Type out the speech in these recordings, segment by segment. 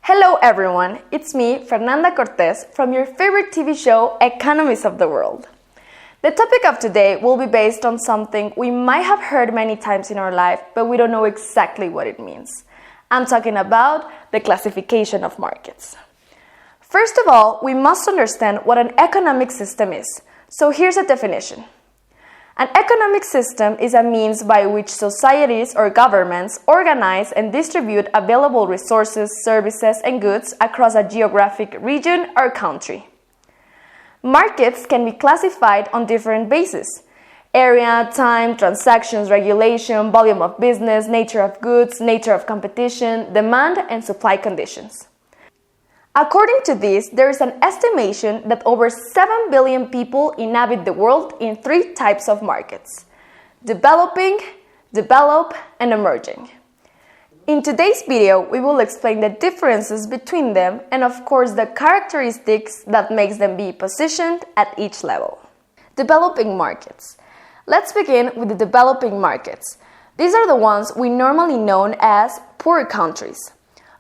Hello everyone, it's me, Fernanda Cortez, from your favorite TV show, Economists of the World. The topic of today will be based on something we might have heard many times in our life, but we don't know exactly what it means. I'm talking about the classification of markets. First of all, we must understand what an economic system is. So here's a definition. An economic system is a means by which societies or governments organize and distribute available resources, services, and goods across a geographic region or country. Markets can be classified on different bases: area, time, transactions, regulation, volume of business, nature of goods, nature of competition, demand, and supply conditions. According to this, there is an estimation that over 7 billion people inhabit the world in three types of markets: developing, developed, and emerging. In today's video, we will explain the differences between them and of course the characteristics that makes them be positioned at each level. Developing markets. Let's begin with the developing markets. These are the ones we normally know as poor countries.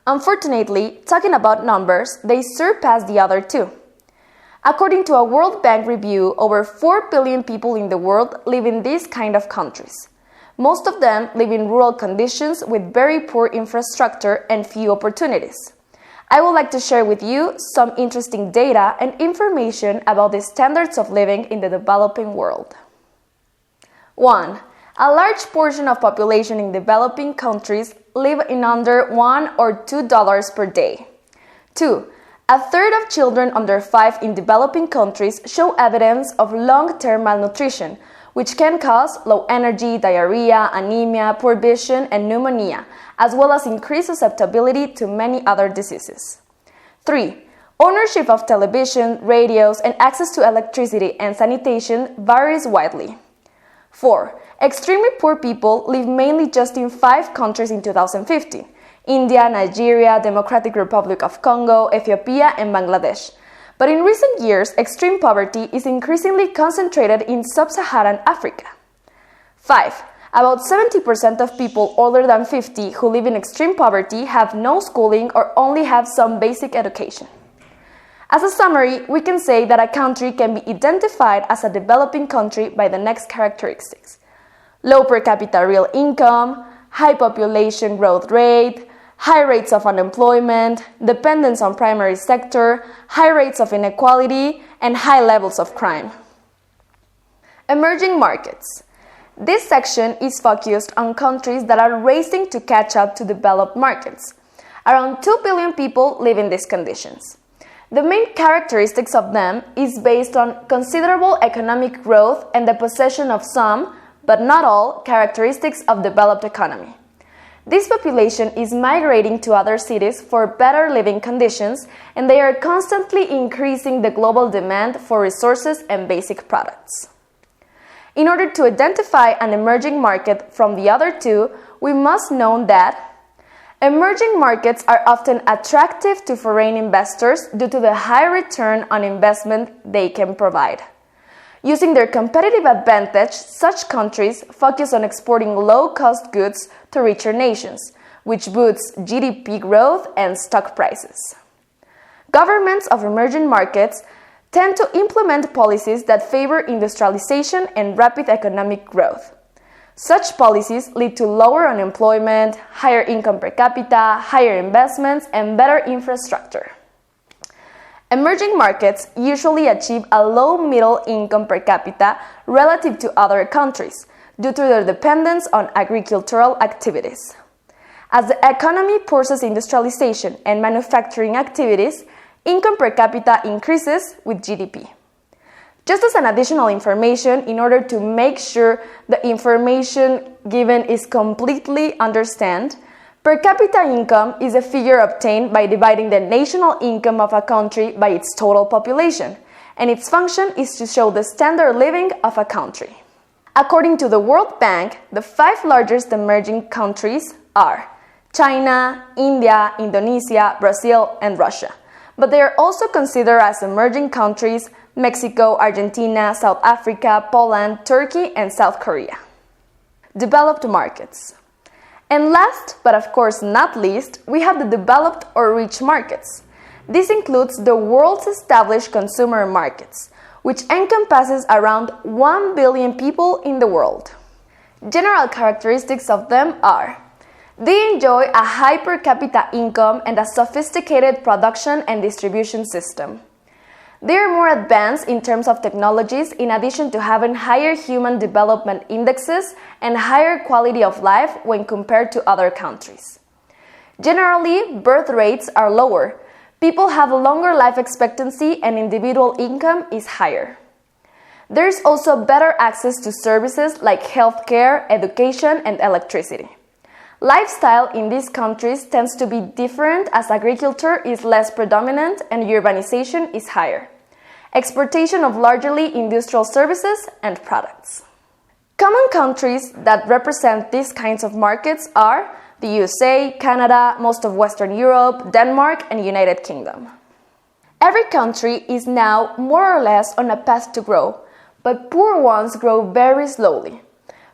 Unfortunately, talking about numbers, they surpass the other two. According to a World Bank review, over 4 billion people in the world live in these kind of countries. Most of them live in rural conditions with very poor infrastructure and few opportunities. I would like to share with you some interesting data and information about the standards of living in the developing world. 1. A large portion of population in developing countries live in under $1 or $2 per day. 2. A third of children under 5 in developing countries show evidence of long-term malnutrition, which can cause low energy, diarrhea, anemia, poor vision, and pneumonia, as well as increased susceptibility to many other diseases. 3. Ownership of television, radios, and access to electricity and sanitation varies widely. 4. Extremely poor people live mainly just in 5 countries in 2015: India, Nigeria, Democratic Republic of Congo, Ethiopia, and Bangladesh. But in recent years, extreme poverty is increasingly concentrated in sub-Saharan Africa. 5. About 70% of people older than 50 who live in extreme poverty have no schooling or only have some basic education. As a summary, we can say that a country can be identified as a developing country by the next characteristics: low per capita real income, high population growth rate, high rates of unemployment, dependence on primary sector, high rates of inequality, and high levels of crime. Emerging markets. This section is focused on countries that are racing to catch up to developed markets. Around 2 billion people live in these conditions. The main characteristics of them is based on considerable economic growth and the possession of some, but not all, characteristics of developed economy. This population is migrating to other cities for better living conditions, and they are constantly increasing the global demand for resources and basic products. In order to identify an emerging market from the other two, we must know that emerging markets are often attractive to foreign investors due to the high return on investment they can provide. Using their competitive advantage, such countries focus on exporting low-cost goods to richer nations, which boosts GDP growth and stock prices. Governments of emerging markets tend to implement policies that favor industrialization and rapid economic growth. Such policies lead to lower unemployment, higher income per capita, higher investments, and better infrastructure. Emerging markets usually achieve a low middle income per capita relative to other countries due to their dependence on agricultural activities. As the economy pursues industrialization and manufacturing activities, income per capita increases with GDP. Just as an additional information, in order to make sure the information given is completely understood, per capita income is a figure obtained by dividing the national income of a country by its total population, and its function is to show the standard of living of a country. According to the World Bank, the 5 largest emerging countries are China, India, Indonesia, Brazil, and Russia. But they are also considered as emerging countries Mexico, Argentina, South Africa, Poland, Turkey, and South Korea. Developed markets. And last, but of course not least, we have the developed or rich markets. This includes the world's established consumer markets, which encompasses around 1 billion people in the world. General characteristics of them are: they enjoy a high per capita income and a sophisticated production and distribution system. They are more advanced in terms of technologies, in addition to having higher human development indexes and higher quality of life when compared to other countries. Generally, birth rates are lower. People have a longer life expectancy and individual income is higher. There is also better access to services like healthcare, education, and electricity. Lifestyle in these countries tends to be different as agriculture is less predominant and urbanization is higher. Exportation of largely industrial services and products. Common countries that represent these kinds of markets are the USA, Canada, most of Western Europe, Denmark, and United Kingdom. Every country is now more or less on a path to grow, but poor ones grow very slowly.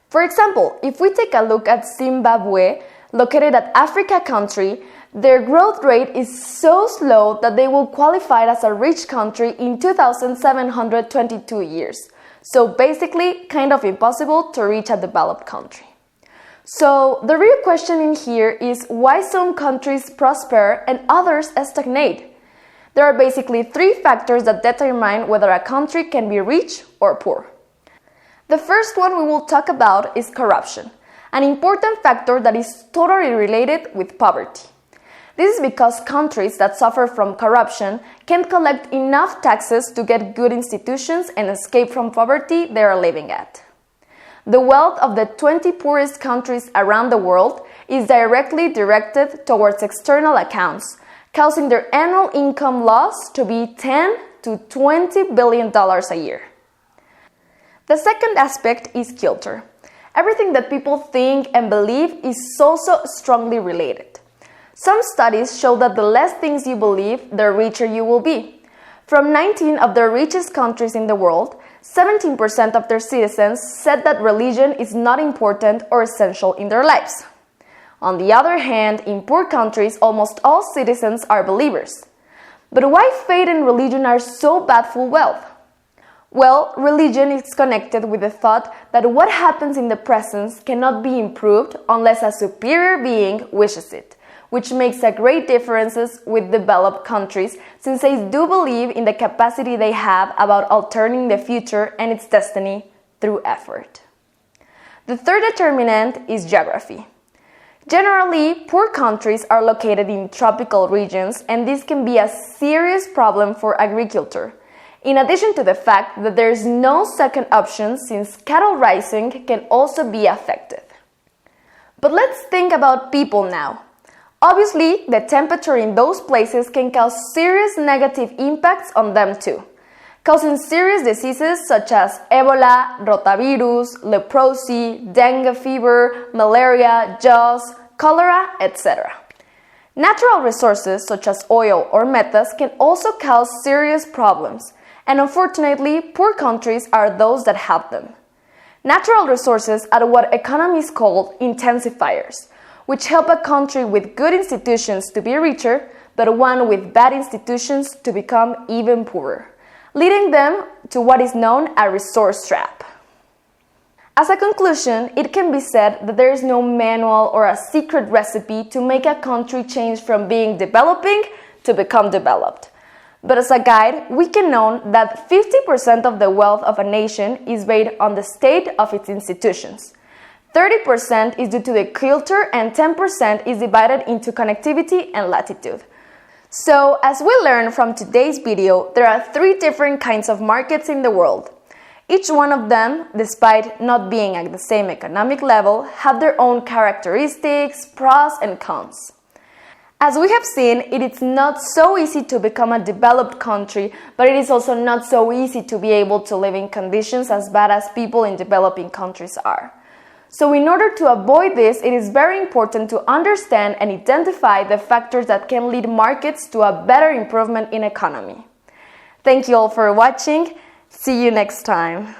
For example, if we take a look at Zimbabwe, located at Africa country, their growth rate is so slow that they will qualify as a rich country in 2,722 years. So basically, kind of impossible to reach a developed country. So the real question in here is why some countries prosper and others stagnate. There are basically three factors that determine whether a country can be rich or poor. The first one we will talk about is corruption, an important factor that is totally related with poverty. This is because countries that suffer from corruption can't collect enough taxes to get good institutions and escape from poverty they are living at. The wealth of the 20 poorest countries around the world is directly directed towards external accounts, causing their annual income loss to be $10 to $20 billion a year. The second aspect is culture. Everything that people think and believe is also strongly related. Some studies show that the less things you believe, the richer you will be. From 19 of the richest countries in the world, 17% of their citizens said that religion is not important or essential in their lives. On the other hand, in poor countries, almost all citizens are believers. But why faith and religion are so bad for wealth? Well, religion is connected with the thought that what happens in the present cannot be improved unless a superior being wishes it, which makes a great difference with developed countries since they do believe in the capacity they have about altering the future and its destiny through effort. The third determinant is geography. Generally, poor countries are located in tropical regions, and this can be a serious problem for agriculture, in addition to the fact that there is no second option since cattle raising can also be affected. But let's think about people now. Obviously, the temperature in those places can cause serious negative impacts on them too, causing serious diseases such as Ebola, rotavirus, leprosy, dengue fever, malaria, jaws, cholera, etc. Natural resources such as oil or metals can also cause serious problems, and unfortunately, poor countries are those that have them. Natural resources are what economists call intensifiers, which help a country with good institutions to be richer, but one with bad institutions to become even poorer, leading them to what is known as a resource trap. As a conclusion, it can be said that there is no manual or a secret recipe to make a country change from being developing to become developed. But as a guide, we can know that 50% of the wealth of a nation is based on the state of its institutions. 30% is due to the culture and 10% is divided into connectivity and latitude. So, as we learned from today's video, there are 3 different kinds of markets in the world. Each one of them, despite not being at the same economic level, have their own characteristics, pros and cons. As we have seen, it is not so easy to become a developed country, but it is also not so easy to be able to live in conditions as bad as people in developing countries are. So in order to avoid this, it is very important to understand and identify the factors that can lead markets to a better improvement in economy. Thank you all for watching. See you next time.